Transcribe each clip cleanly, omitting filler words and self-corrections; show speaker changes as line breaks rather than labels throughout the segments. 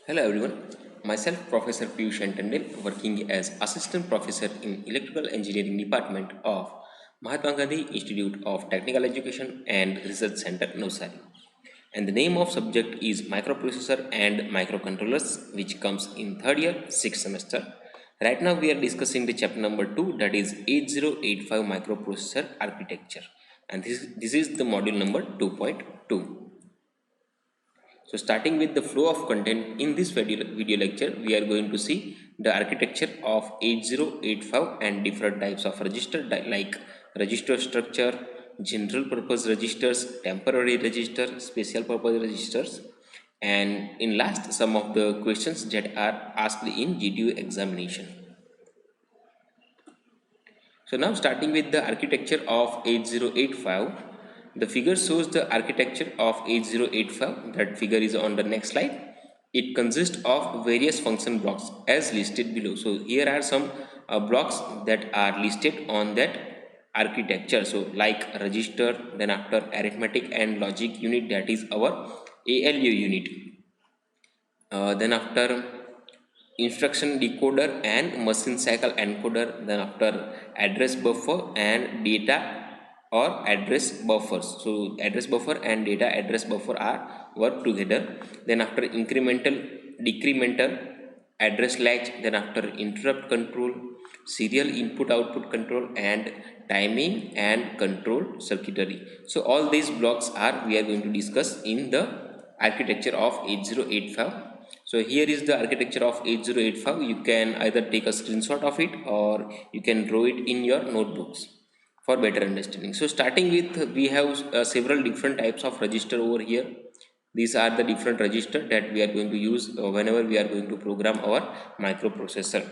Hello everyone, myself Professor PIYUSH and TANDEL, working as Assistant Professor in Electrical Engineering Department of Mahatma Gandhi Institute of Technical Education and Research Center, Navsari. And the name of subject is Microprocessor and Microcontrollers, which comes in third year, 6th semester. Right now we are discussing the chapter number 2, that is 8085 Microprocessor Architecture. And this is the module number 2.2. So starting with the flow of content, in this video lecture, we are going to see the architecture of 8085 and different types of register like register structure, general purpose registers, temporary register, special purpose registers, and in last some of the questions that are asked in GTU examination. So now starting with the architecture of 8085, the figure shows the architecture of 8085. That figure is on the next slide. It consists of various function blocks as listed below. So here are some blocks that are listed on that architecture. So like register, then after arithmetic and logic unit, that is our ALU unit. Then after instruction decoder and machine cycle encoder, then after address buffer and data or address buffers. So address buffer and data address buffer are work together. Then after incremental decremental address latch, then after interrupt control, serial input output control, and timing and control circuitry. So all these blocks are we are going to discuss in the architecture of 8085. So here is the architecture of 8085. You can either take a screenshot of it or you can draw it in your notebooks for better understanding. So starting with, we have several different types of register over here. These are the different register that we are going to use whenever we are going to program our microprocessor.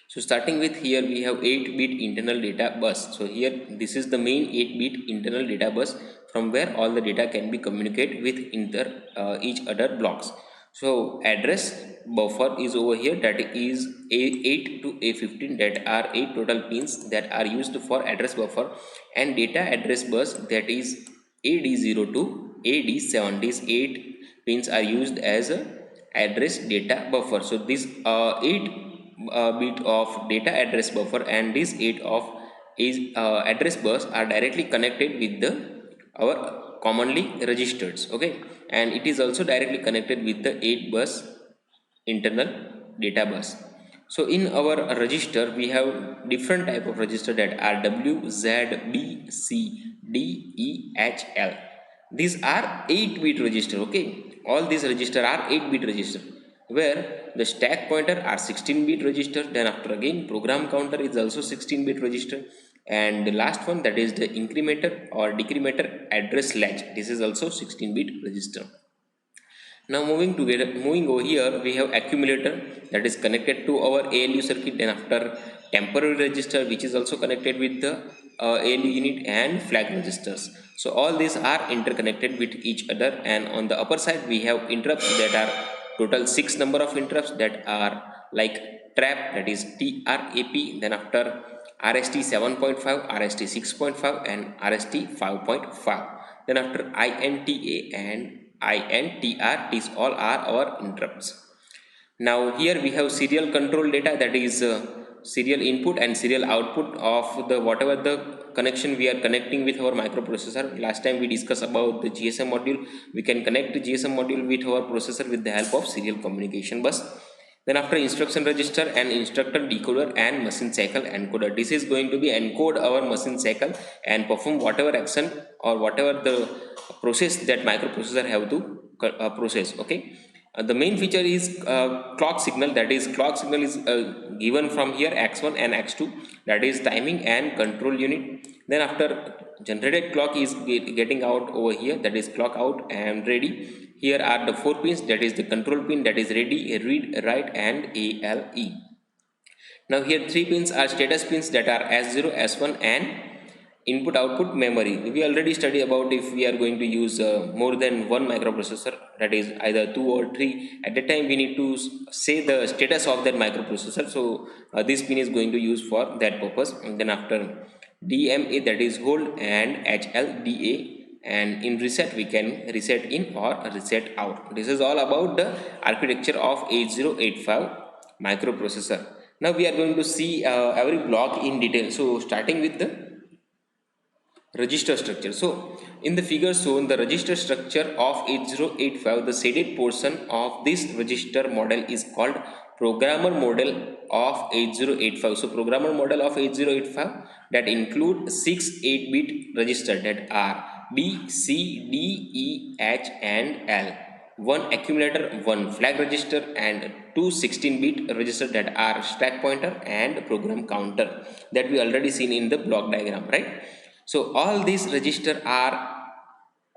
So starting with, here we have 8-bit internal data bus. So here this is the main 8-bit internal data bus from where all the data can be communicated with each other blocks. So address buffer is over here, that is A8 to A15, that are 8 total pins that are used for address buffer, and data address bus, that is AD0 to AD7. These 8 pins are used as a address data buffer. So these 8 bit of data address buffer and this 8 of address bus are directly connected with the our commonly registers, okay, and it is also directly connected with the 8 bus internal data bus. So in our register we have different type of register that are W, Z, B, C, D, E, H, L. These are 8-bit register, okay. All these register are 8-bit register, where the stack pointer are 16-bit register. Then after again program counter is also 16-bit register, and the last one, that is the incrementer or decrementer address latch, this is also 16-bit register. Now moving over here, we have accumulator that is connected to our ALU circuit. Then after temporary register, which is also connected with the ALU unit, and flag registers. So all these are interconnected with each other, and on the upper side we have interrupts that are total 6 number of interrupts that are like trap, that is TRAP. Then after RST 7.5, RST 6.5, and RST 5.5. Then after INTA and INTR, these all are our interrupts. Now here we have serial control data, that is serial input and serial output of the whatever the connection we are connecting with our microprocessor. Last time we discussed about the GSM module. We can connect the GSM module with our processor with the help of serial communication bus. Then after instruction register and instructor decoder and machine cycle encoder, this is going to be encode our machine cycle and perform whatever action or whatever the process that microprocessor have to process, okay. The main feature is clock signal, that is clock signal is given from here x1 and x2, that is timing and control unit. Then after generated clock is getting out over here, that is clock out and ready. Here are the 4 pins, that is the control pin, that is ready, read, write, and ALE. Now here 3 pins are status pins, that are S0, S1, and input output memory. We already studied about if we are going to use more than one microprocessor, that is either 2 or 3. At that time we need to say the status of that microprocessor. So this pin is going to use for that purpose. And then after DMA, that is hold, and HLDA, and in reset we can reset in or reset out. This is all about the architecture of 8085 microprocessor. Now we are going to see every block in detail. So starting with the register structure. So in the figure shown, the register structure of 8085, the shaded portion of this register model is called programmer model of 8085. So programmer model of 8085 that include 6 8-bit registers that are B, C, D, E, H and L, one accumulator, one flag register and two 16-bit registers that are stack pointer and program counter that we already seen in the block diagram, right? So all these registers are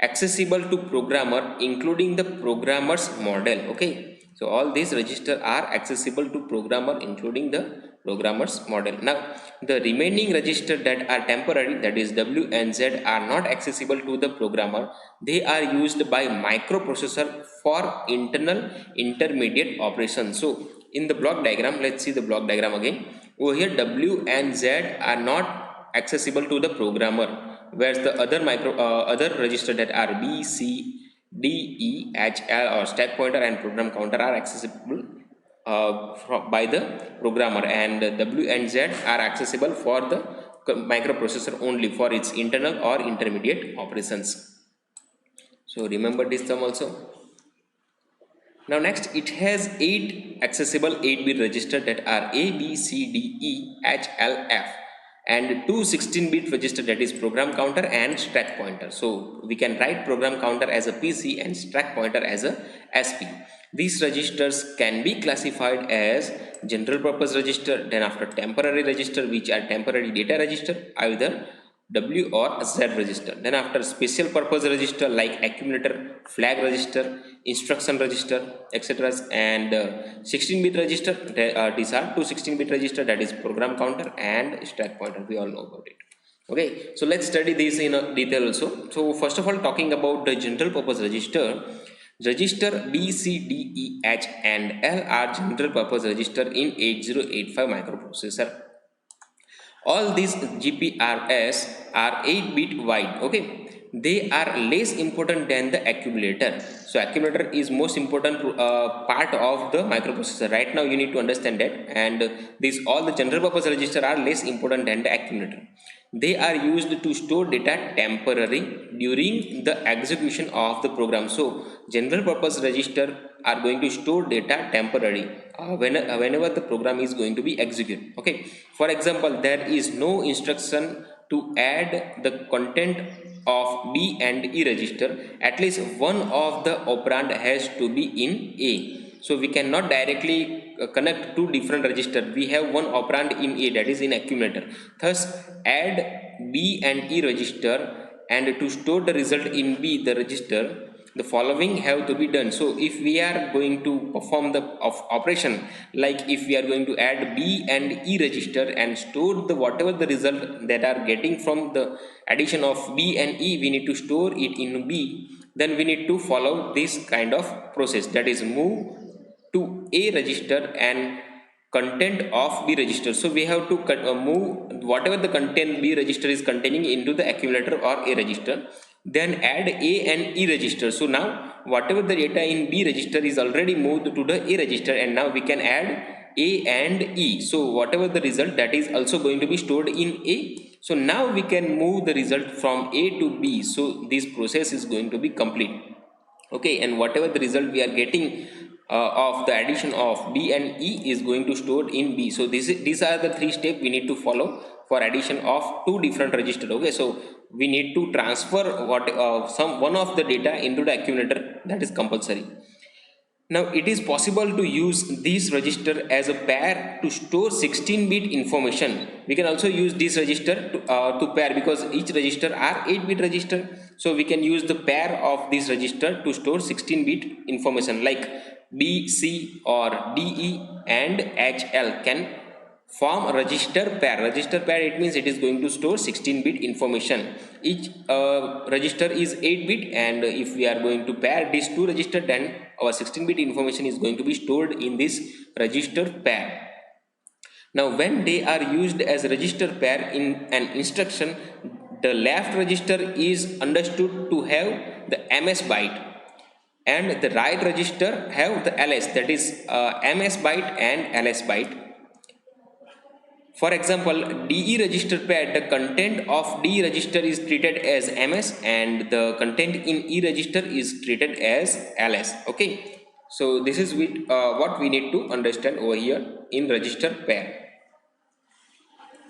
accessible to programmer including the programmer's model. Okay, so all these registers are accessible to programmer including the programmer's model. Now the remaining registers that are temporary, that is W and Z, are not accessible to the programmer. They are used by microprocessor for internal intermediate operations. So in the block diagram, let's see the block diagram again. Over here W and Z are not accessible to the programmer, whereas the other register that are B, C, D, E, H, L or stack pointer and program counter are accessible by the programmer, and W and Z are accessible for the microprocessor only for its internal or intermediate operations. So remember this term also. Now next, it has 8 accessible 8-bit registers that are A, B, C, D, E, H, L, F and two 16-bit registers, that is program counter and stack pointer. So we can write program counter as a PC and stack pointer as a SP. These registers can be classified as general purpose register, then after temporary register, which are temporary data register, either W or Z register, then after special purpose register like accumulator, flag register, instruction register, etc. and 16-bit register. These are two 16-bit register, that is program counter and stack pointer. We all know about it. Okay, so let's study this in detail also. So first of all, talking about the general purpose register, register B, C, D, E, H and L are general purpose register in 8085 microprocessor. All these GPRS are 8-bit wide. Okay, they are less important than the accumulator. So accumulator is most important part of the microprocessor. Right now you need to understand that, and these all the general purpose register are less important than the accumulator. They are used to store data temporarily during the execution of the program. So general purpose register are going to store data temporarily whenever the program is going to be executed. Okay, for example, there is no instruction to add the content of B and E register. At least one of the operand has to be in A. So we cannot directly connect two different registers. We have one operand in A, that is in accumulator. Thus add B and E register, and to store the result in B the register, the following have to be done. So if we are going to perform the operation, like if we are going to add B and E register and store the whatever the result that are getting from the addition of B and E, we need to store it in B. Then we need to follow this kind of process, that is move to A register and content of B register. So we have to move whatever the content B register is containing into the accumulator or A register, then add A and E register. So now whatever the data in B register is already moved to the A register, and now we can add A and E. So whatever the result, that is also going to be stored in A. So now we can move the result from A to B. So this process is going to be complete. Okay, and whatever the result we are getting of the addition of B and E is going to stored in B. So these are the 3 steps we need to follow for addition of two different registers. Okay, so we need to transfer some one of the data into the accumulator, that is compulsory. Now it is possible to use this register as a pair to store 16-bit information. We can also use this register to pair, because each register are 8-bit register. So we can use the pair of this register to store 16-bit information, like B, C or D, E and H, L can form a register pair. Register pair, it means it is going to store 16-bit information. Each register is 8-bit, and if we are going to pair these two registers, then our 16-bit information is going to be stored in this register pair. Now when they are used as register pair in an instruction, the left register is understood to have the ms byte, and the right register have the ls, that is ms byte and ls byte. For example, DE register pad, the content of DE register is treated as ms and the content in E register is treated as ls. Okay, so this is what we need to understand over here in register pair.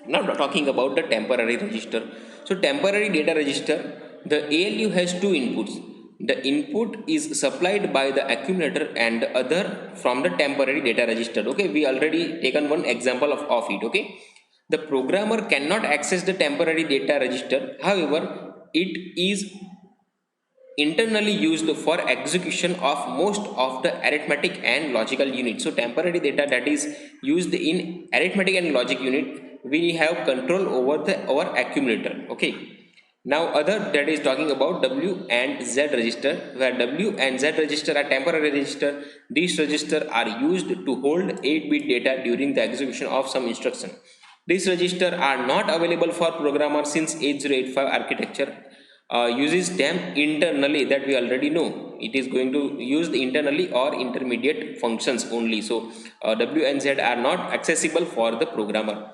Now talking about the temporary register. So temporary data register, the ALU has two inputs. The input is supplied by the accumulator and the other from the temporary data register. Okay, we already taken one example of it. Okay, the programmer cannot access the temporary data register. However, it is internally used for execution of most of the arithmetic and logical units. So temporary data that is used in arithmetic and logic unit, we have control over our accumulator. Okay, now other that is talking about W and Z register, where W and Z register are temporary register. These registers are used to hold 8-bit data during the execution of some instruction. These registers are not available for programmers since 8085 architecture uses them internally, that we already know. It is going to use the internally or intermediate functions only. So W and Z are not accessible for the programmer.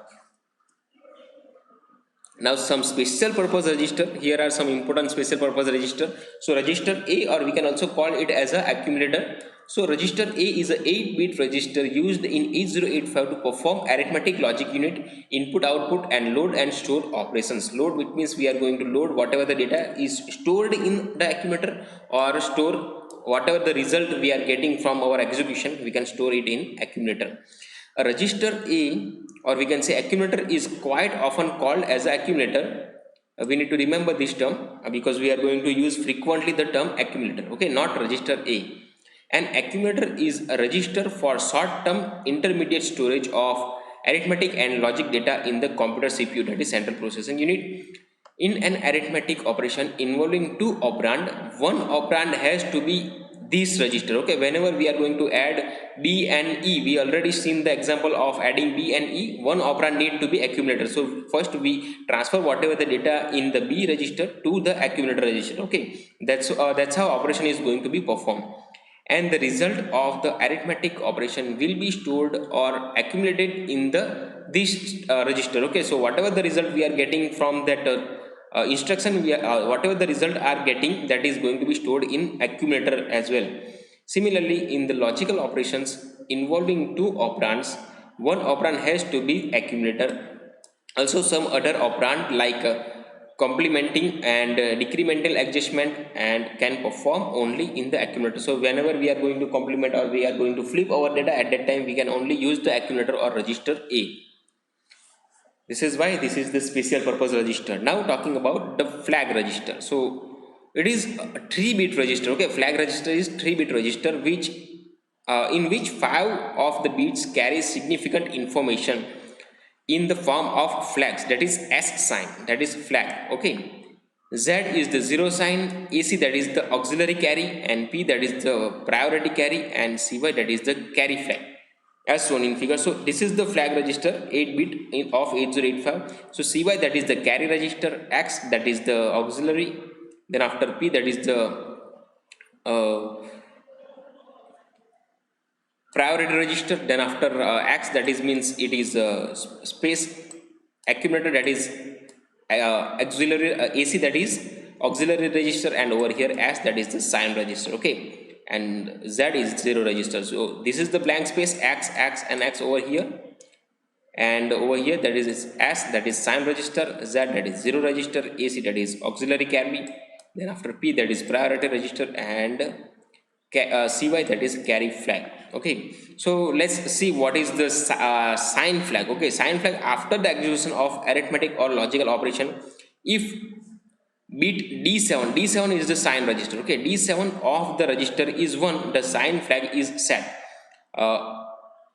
Now some special purpose register. Here are some important special purpose register. So register A, or we can also call it as a accumulator. So register A is a 8-bit register used in 8085 to perform arithmetic logic unit, input, output, and load and store operations. Load, which means we are going to load whatever the data is stored in the accumulator, or store whatever the result we are getting from our execution, we can store it in accumulator. A register A, or we can say accumulator, is quite often called as an accumulator. We need to remember this term because we are going to use frequently the term accumulator. Okay, not register A. An accumulator is a register for short-term intermediate storage of arithmetic and logic data in the computer CPU, that is central processing unit. In an arithmetic operation involving two operand, one operand has to be this register. Okay, whenever we are going to add B and E, we already seen the example of adding B and E, one operand need to be accumulator. So first we transfer whatever the data in the B register to the accumulator register. Okay, that's how operation is going to be performed, and the result of the arithmetic operation will be stored or accumulated in this register. Okay, so whatever the result we are getting from that instruction, whatever the result are getting, that is going to be stored in accumulator as well. Similarly, in the logical operations involving two operands, one operand has to be accumulator. Also some other operand like complementing and decremental adjustment and can perform only in the accumulator. So whenever we are going to complement or we are going to flip our data, at that time we can only use the accumulator or register A. This is why this is the special purpose register. Now talking about the flag register. So it is a 3-bit register. Okay, flag register is 3-bit register which in which 5 of the bits carry significant information in the form of flags, that is S sign, that is flag. Okay, Z is the 0 sign, AC that is the auxiliary carry, and P that is the priority carry, and CY that is the carry flag, as shown in figure. So this is the flag register 8-bit of 8085. So CY that is the carry register, X that is the auxiliary, then after P that is the priority register, then after X that is means it is space accumulator, that is auxiliary AC that is auxiliary register, and over here S that is the sign register. Okay, and Z is 0 register. So this is the blank space, X, and X over here, and over here that is S that is sign register, Z that is 0 register, AC that is auxiliary carry, then after P that is priority register, and CY that is carry flag. Okay, so let's see what is the sign flag. Okay, sign flag after the execution of arithmetic or logical operation, if bit D7 is the sign register. Okay, D7 of the register is 1, the sign flag is set.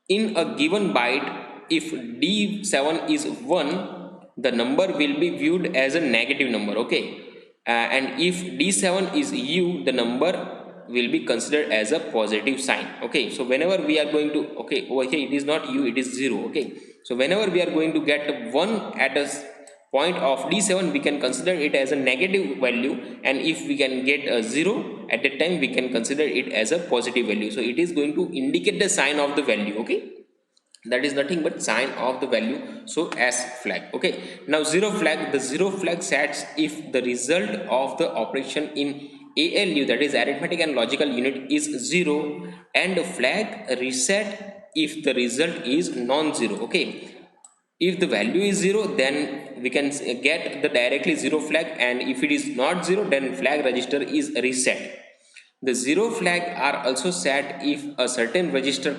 In a given byte, if D7 is 1, the number will be viewed as a negative number. Okay, and if D7 is U, the number will be considered as a positive sign. Okay, so whenever we are going to, okay, over here it is not U, it is 0. Okay, so whenever we are going to get 1 at a point of D7, we can consider it as a negative value, and if we can get a 0 at that time, we can consider it as a positive value. So it is going to indicate the sign of the value. Okay, that is nothing but sign of the value, so as flag. Okay, now zero flag, the zero flag sets if the result of the operation in ALU, that is arithmetic and logical unit, is 0, and flag reset if the result is non-zero. Okay, if the value is 0, then we can get the directly 0 flag, and if it is not 0, then flag register is reset. The 0 flag are also set if a certain register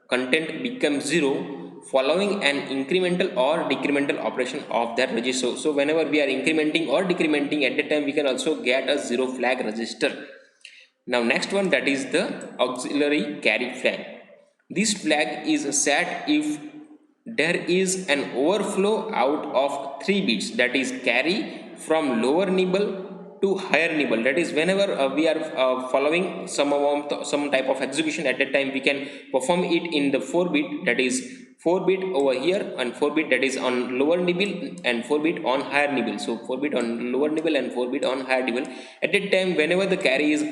content becomes 0 following an incremental or decremental operation of that register. So whenever we are incrementing or decrementing, at that time we can also get a 0 flag register. Now next one, that is the auxiliary carry flag. This flag is set if there is an overflow out of 3 bits, that is carry from lower nibble to higher nibble. That is whenever we are following some type of execution, at that time we can perform it in the 4 bit, that is 4 bit over here, and 4 bit that is on lower nibble, and 4 bit on higher nibble. So 4 bit on lower nibble and 4 bit on higher nibble. At that time, whenever the carry is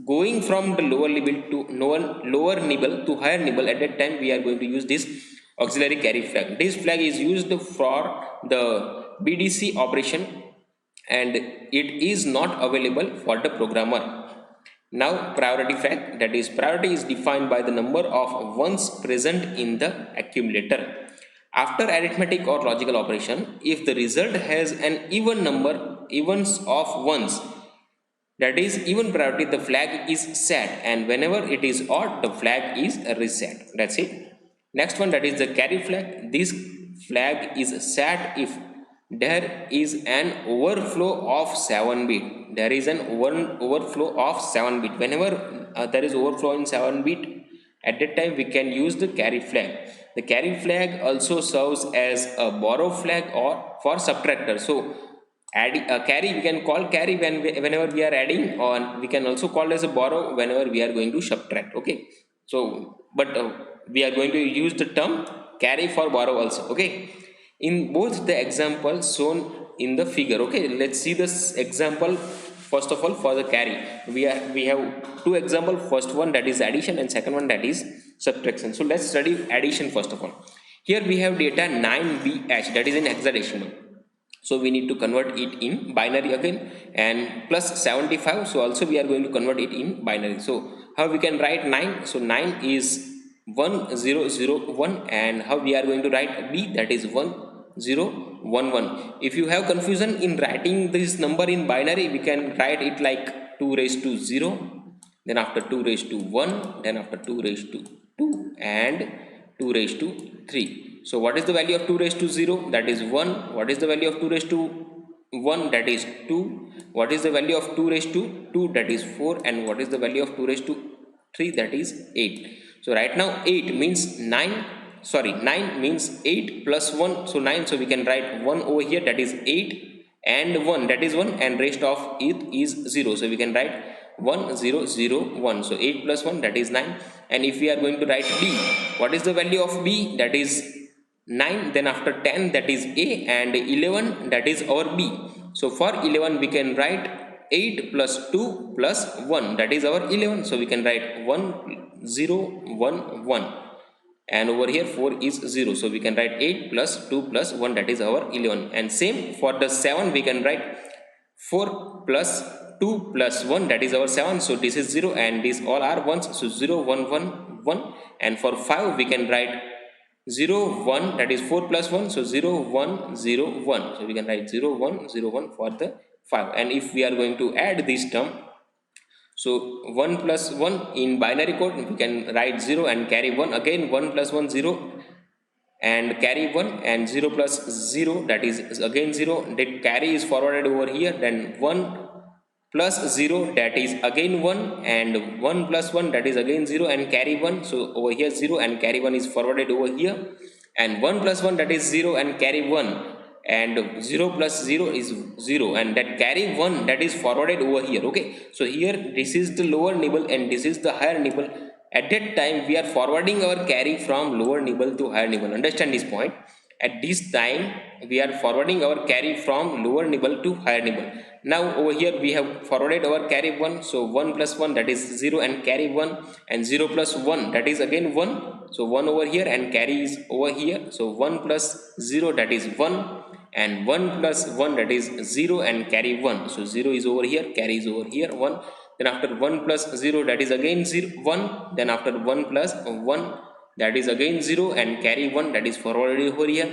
going from the lower nibble to lower nibble to higher nibble, at that time we are going to use this auxiliary carry flag. This flag is used for the BDC operation, and it is not available for the programmer. Now priority flag, that is priority is defined by the number of ones present in the accumulator. After arithmetic or logical operation, if the result has an even number evens of ones, that is even priority, the flag is set, and whenever it is odd, the flag is reset. That's it. Next one, that is the carry flag. This flag is set if there is an overflow of 7 bit. There is an overflow of 7 bit. Whenever there is overflow in 7 bit, at that time we can use the carry flag. The carry flag also serves as a borrow flag or for subtractor. So carry, we can call carry whenever we are adding, or we can also call as a borrow whenever we are going to subtract. Okay, so but we are going to use the term carry for borrow also. Okay, in both the examples shown in the figure. Okay, let's see this example. First of all, for the carry, we have two examples. First one, that is addition, and second one, that is subtraction. So let's study addition first of all. Here we have data 9BH, that is in hexadecimal. So we need to convert it in binary again, and plus 75. So also we are going to convert it in binary. So how we can write 9? So 9 is 1001, and how we are going to write B, that is 1011. If you have confusion in writing this number in binary, we can write it like 2 raised to 0, then after 2 raised to 1, then after 2 raised to 2, and 2 raised to 3. So what is the value of 2 raised to 0? That is 1. What is the value of 2 raised to 1? That is 2. What is the value of 2 raised to 2? That is 4. And what is the value of 2 raised to 3? That is 8. So right now 8 means 9. Sorry, 9 means 8 plus 1. So 9. So we can write 1 over here. That is 8. And 1. That is 1. And rest of it is 0. So we can write 1001. So 8 plus 1, that is 9. And if we are going to write B, what is the value of B? That is 9. Then after 10, that is A, and 11, that is our B. So for 11 we can write 8 plus 2 plus 1, that is our 11. So we can write 1011, and over here 4 is 0. So we can write 8 plus 2 plus 1, that is our 11. And same for the 7, we can write 4 plus 2 plus 1, that is our 7. So this is 0, and these all are 1s. So 0 1 1 1. And for 5 we can write 0 1, that is 4 plus 1. So 0 1 0 1. So we can write 0 1 0 1 for the 5. And if we are going to add this term, so 1 plus 1 in binary code, we can write 0 and carry 1. Again 1 plus 1 0, and carry 1, and 0 plus 0, that is again 0. The carry is forwarded over here. Then 1 plus 0, that is again 1, and 1 plus 1, that is again 0, and carry 1. So over here 0 and carry 1 is forwarded over here, and 1 plus 1, that is 0 and carry 1, and 0 plus 0 is 0, and that carry 1, that is forwarded over here. Okay, so here this is the lower nibble and this is the higher nibble. At that time we are forwarding our carry from lower nibble to higher nibble. Understand this point. At this time we are forwarding our carry from lower nibble to higher nibble. Now over here we have forwarded our carry 1, so 1 plus 1 that is 0 and carry 1, and 0 plus 1 that is again 1, so 1 over here and carry is over here, so 1 plus 0 that is 1, and 1 plus 1 that is 0 and carry 1, so 0 is over here, carry is over here 1. Then after 1 plus 0 that is again 0 1, then after 1 plus 1 that is again 0 and carry 1 that is forwarded over here,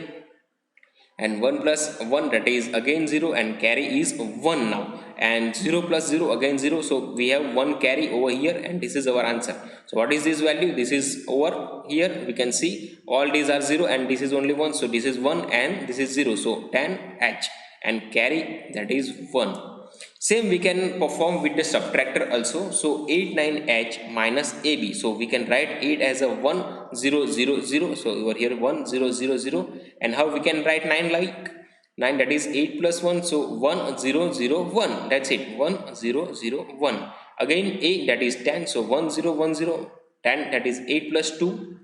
and 1 plus 1 that is again 0 and carry is 1 now, and 0 plus 0 again 0, so we have 1 carry over here, and this is our answer. So what is this value? This is over here, we can see all these are 0 and this is only 1, so this is 1 and this is 0, so tan h, and carry that is 1. Same we can perform with the subtractor also. So 8 9h minus ab, so we can write 8 as a 1 0 0 0, so over here 1 0 0 0, and how we can write 9 like 9 that is 8 plus 1, so 1 0 0 1, that's it, 1 0 0 1. Again a that is 10, so 1 0 1 0, 10 that is 8 plus 2,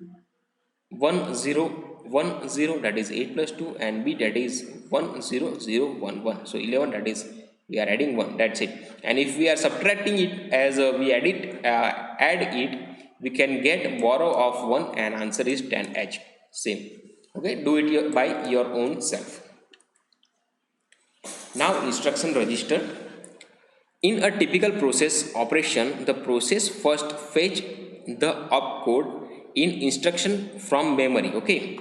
1 0 1 0 that is 8 plus 2, and b that is 1 0 0 1 1, so 11 that is we are adding 1, that's it. And if we are subtracting it as we add it, we can get borrow of 1, and answer is 10h. Same, okay, do it by your own self. Now instruction register. In a typical process operation, the process first fetch the opcode in instruction from memory, okay,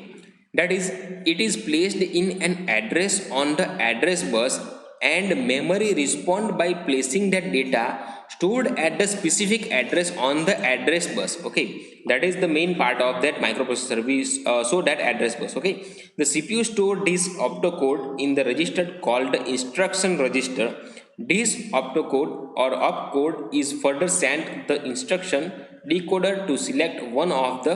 that is it is placed in an address on the address bus, and memory respond by placing that data stored at the specific address on the address bus, okay, that is the main part of that microprocessor. We show that address bus, okay. The CPU stored this opcode in the register called instruction register. This opcode or opcode is further sent the instruction decoder to select one of the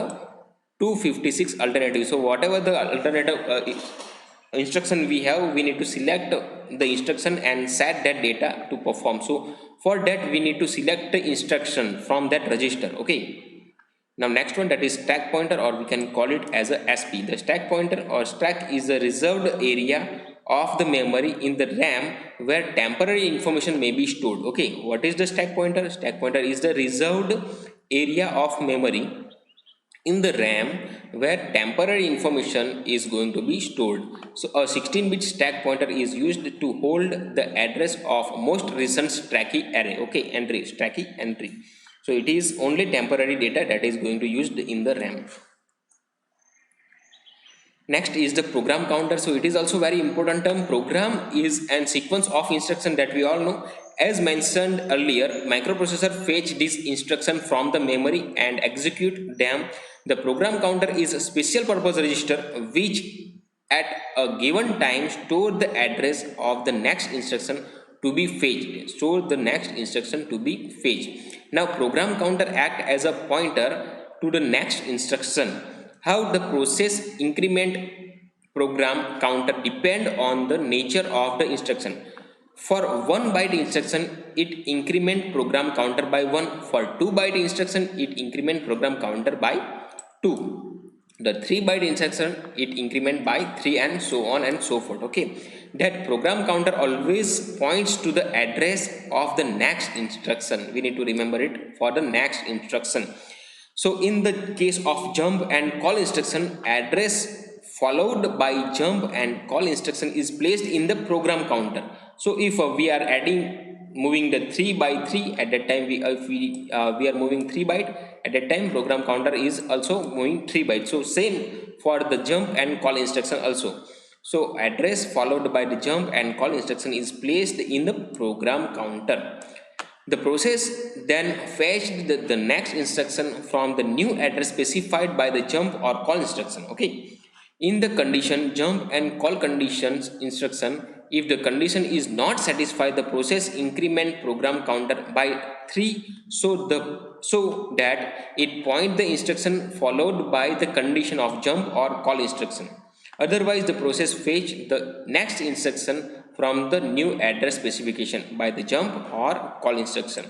256 alternatives. So whatever the alternative instruction we have, we need to select the instruction and set that data to perform. So for that we need to select the instruction from that register, okay. Now next one, that is stack pointer, or we can call it as a SP. The stack pointer or stack is a reserved area of the memory in the RAM where temporary information may be stored, okay. What is the stack pointer? Stack pointer is the reserved area of memory in the RAM where temporary information is going to be stored. So a 16-bit stack pointer is used to hold the address of most recent stacky array, okay, entry, stacky entry. So it is only temporary data that is going to used in the RAM. Next is the program counter. So it is also very important term. Program is a sequence of instruction that we all know. As mentioned earlier, microprocessor fetch this instruction from the memory and execute them. The program counter is a special purpose register which at a given time store the address of the next instruction to be fetched. Store the next instruction to be fetched. Now program counter act as a pointer to the next instruction. How the process increment program counter depend on the nature of the instruction. For 1 byte instruction, it increment program counter by 1. For 2 byte instruction, it increment program counter by 2. The 3 byte instruction, it increment by 3, and so on and so forth, okay. That program counter always points to the address of the next instruction. We need to remember it for the next instruction. So in the case of jump and call instruction, address followed by jump and call instruction is placed in the program counter. So if we are moving the 3 by 3, at that time we are moving 3 byte, at that time program counter is also moving 3 byte. So same for the jump and call instruction also. So address followed by the jump and call instruction is placed in the program counter. The process then fetched the next instruction from the new address specified by the jump or call instruction, okay. In the condition jump and call conditions instruction, if the condition is not satisfied, the process increment program counter by 3 so that it point the instruction followed by the condition of jump or call instruction. Otherwise the process fetch the next instruction from the new address specification by the jump or call instruction.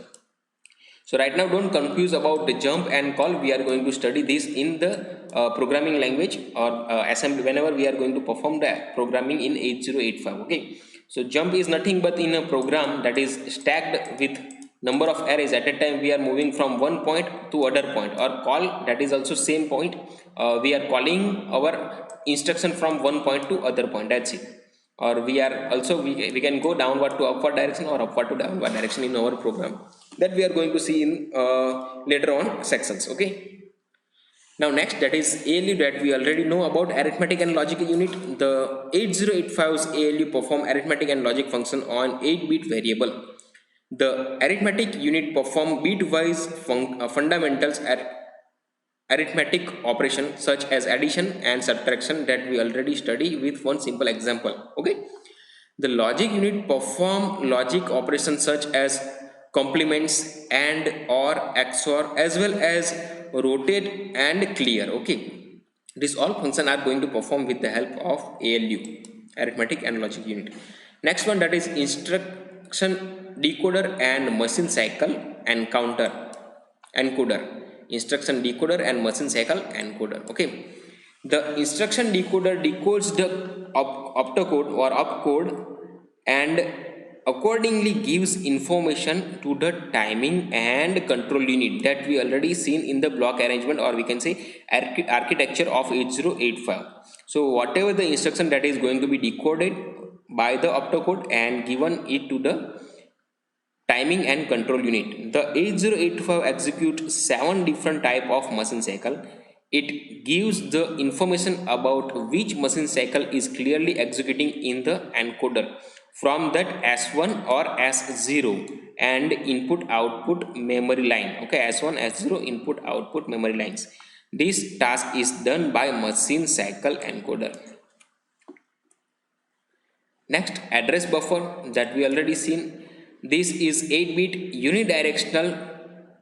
So right now don't confuse about the jump and call. We are going to study this in the programming language or assembly whenever we are going to perform the programming in 8085. Okay, so jump is nothing but in a program that is stacked with number of arrays. At a time we are moving from one point to other point, or call, that is also same point. We are calling our instruction from one point to other point, that's it. Or we are also we can go downward to upward direction or upward to downward direction in our program, that we are going to see in later on sections. Okay, now next, that is ALU, that we already know about, arithmetic and logic unit. The 8085's ALU perform arithmetic and logic function on 8-bit variable. The arithmetic unit perform bit-wise fundamentals at arithmetic operation such as addition and subtraction, that we already study with one simple example. Okay, the logic unit perform logic operations such as complements, and, or, XOR, as well as rotate and clear. Okay, these all functions are going to perform with the help of ALU, arithmetic and logic unit. Next one, that is instruction decoder and machine cycle and counter encoder. Instruction decoder and machine cycle encoder. Okay, the instruction decoder decodes the optocode or opcode and accordingly gives information to the timing and control unit, that we already seen in the block arrangement, or we can say architecture of 8085. So whatever the instruction that is going to be decoded by the optocode and given it to the timing and control unit. The 8085 executes 7 different type of machine cycle. It gives the information about which machine cycle is clearly executing in the encoder from that S1 or S0 and input output memory line. Okay, S1 S0 input output memory lines. This task is done by machine cycle encoder. Next, address buffer, that we already seen. This is 8-bit unidirectional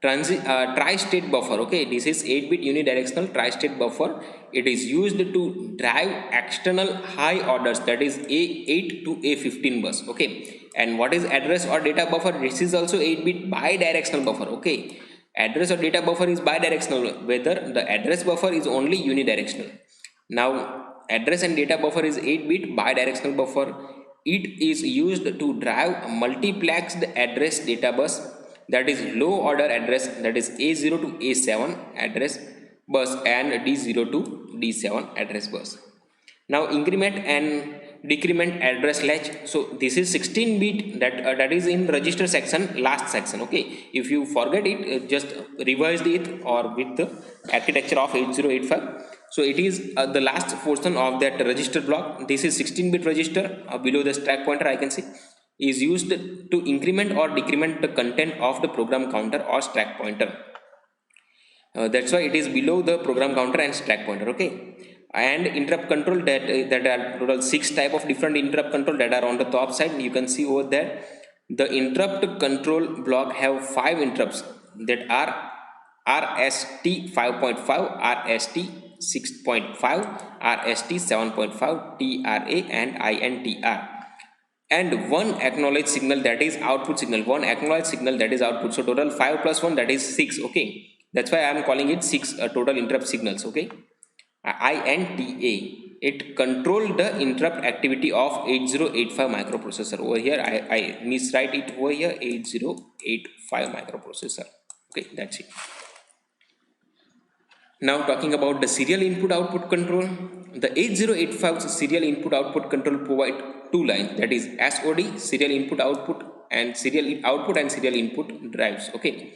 tri-state buffer. Okay, this is 8-bit unidirectional tri-state buffer. It is used to drive external high orders, that is A8 to A15 bus. Okay, and what is address or data buffer? This is also 8-bit bidirectional buffer. Okay, address or data buffer is bidirectional, whether the address buffer is only unidirectional. Now address and data buffer is 8-bit bidirectional buffer. It is used to drive multiplexed address data bus, that is low order address, that is A0 to A7 address bus and D0 to D7 address bus. Now increment and decrement address latch. So this is 16-bit, that is in register section, last section. Okay, if you forget it, just revise it or with the architecture of 8085. So it is the last portion of that register block. This is 16-bit register, below the stack pointer I can see, is used to increment or decrement the content of the program counter or stack pointer. That's why it is below the program counter and stack pointer. Okay, and interrupt control, that are total 6 type of different interrupt control that are on the top side. You can see over there the interrupt control block have 5 interrupts, that are RST 5.5, RST 6.5, RST 7.5, TRA and INTR, and one acknowledge signal, that is output signal, one acknowledge signal, that is output. So total 5 plus 1, that is 6. Okay, that's why I am calling it 6 total interrupt signals. Okay, INTA, it control the interrupt activity of 8085 microprocessor. Over here I miswrite it over here, 8085 microprocessor. Okay, that's it. Now talking about the serial input output control, the 8085 serial input output control provide 2 lines, that is SOD, serial input output, and serial output and serial input drives. Okay,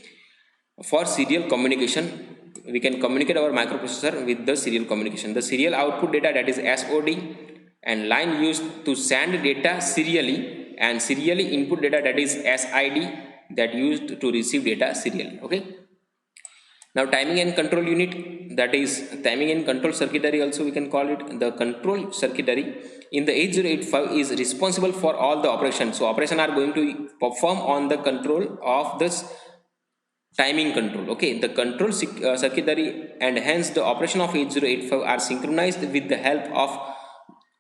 for serial communication, we can communicate our microprocessor with the serial communication. The serial output data, that is SOD, and line used to send data serially, and serially input data, that is SID, that used to receive data serially. Okay, now timing and control unit, that is timing and control circuitry also we can call it. The control circuitry in the 8085 is responsible for all the operations. So operations are going to perform on the control of this timing control. Okay, the control circuitry and hence the operation of 8085 are synchronized with the help of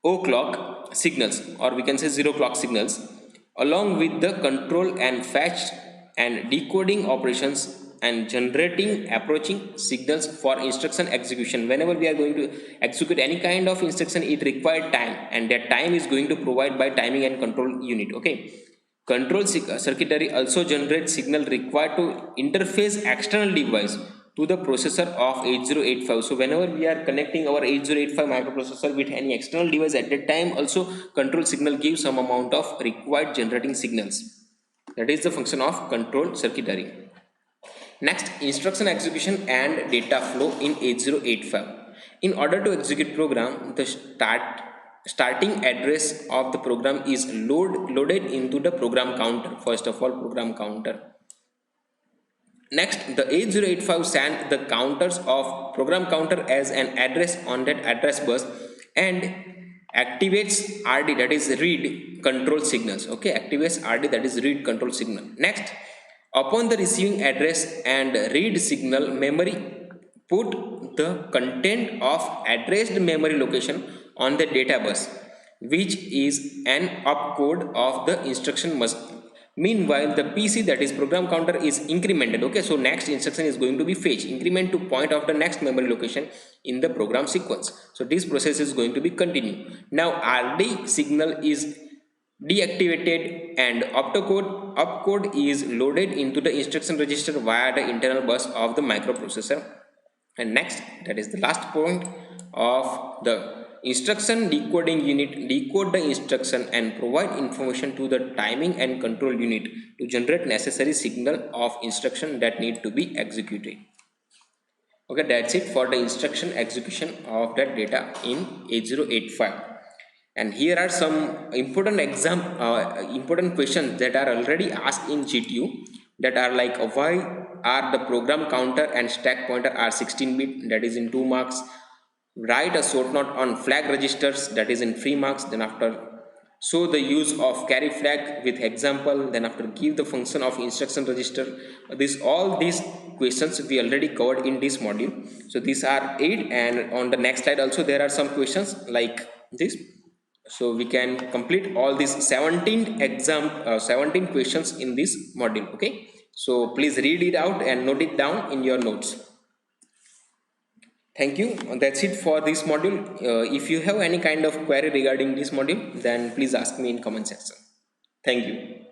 O clock signals, or we can say 0 clock signals, along with the control and fetch and decoding operations and generating approaching signals for instruction execution. Whenever we are going to execute any kind of instruction, it requires time, and that time is going to provide by timing and control unit. Okay, control circuitry also generates signal required to interface external device to the processor of 8085. So whenever we are connecting our 8085 microprocessor with any external device, at that time also control signal gives some amount of required generating signals. That is the function of control circuitry. Next, instruction execution and data flow in 8085. In order to execute program, the starting address of the program is loaded into the program counter. First of all, program counter. Next, the 8085 sends the counters of program counter as an address on that address bus and activates RD, that is read control signals. Okay, activates RD, that is read control signal. Next, upon the receiving address and read signal, memory put the content of addressed memory location on the data bus, which is an opcode of the instruction must. Meanwhile, the PC, that is program counter, is incremented. Okay, so next instruction is going to be fetch increment to point of the next memory location in the program sequence. So this process is going to be continue. Now RD signal is deactivated and opcode is loaded into the instruction register via the internal bus of the microprocessor. And next, that is the last point of the instruction decoding unit, decode the instruction and provide information to the timing and control unit to generate necessary signal of instruction that need to be executed. Okay, that's it for the instruction execution of that data in 8085. And here are some important questions that are already asked in GTU, that are like why are the program counter and stack pointer are 16-bit, that is in 2 marks. Write a short note on flag registers, that is in 3 marks. Then after, show the use of carry flag with example. Then after, give the function of instruction register. All these questions we already covered in this module. So these are 8, and on the next slide also there are some questions like this. So we can complete all these 17 questions in this module. Okay, so please read it out and note it down in your notes. Thank you. That's it for this module. If you have any kind of query regarding this module, then please ask me in comment section. Thank you.